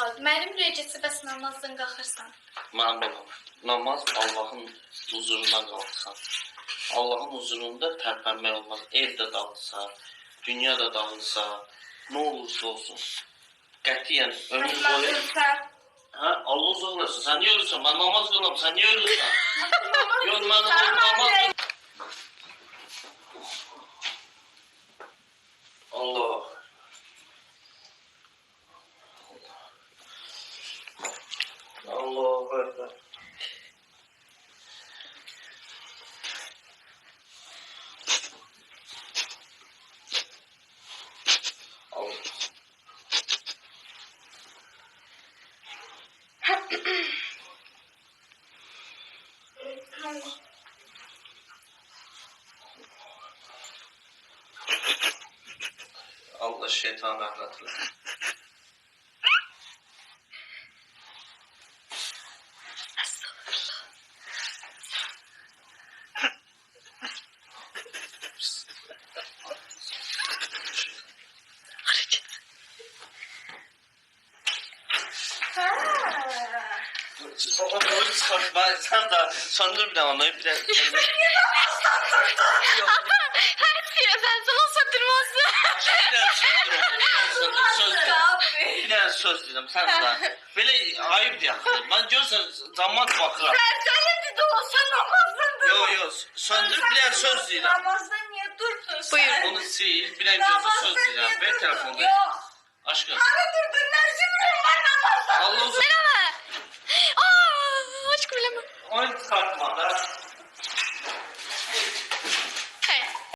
Mənim rejisi bəs namazdan qalxırsan. Mənim balam, namaz Allahın huzuruna qalxsan. Allahın huzurunda tərpənmək olmaz. Evdə dağılsa, dünyada dağılsa, nə olursa olsun. Qətiyyən ömür boyu... Hə, Allah uzaq eləsin. Sən niyə ölürsən? Mən namaz qılam, sən niyə ölürsən? Yox, mən namaz qılam. Allah. Allahu Ekber. Allah. Allah şeytan rahmetli. Sen de söndür bir daha bir de. Hər şeyə sən olsa durmazsın. Bir de söz dedim sen de. Böyle ayıp diye. Ben diyorsan zaman bakıram. Sən də olsa namazdan Yok söndür bir de söz dedim. Namazdan niyə durdun sən? Buyur. Onu sil bir de söz dedim. Ver telefonu. Yox. Aşkım. Hani durdun məcburum var namazdan. Allah uzun. Merhaba. Aa, aşkım bilemem. Onu çıkartma da.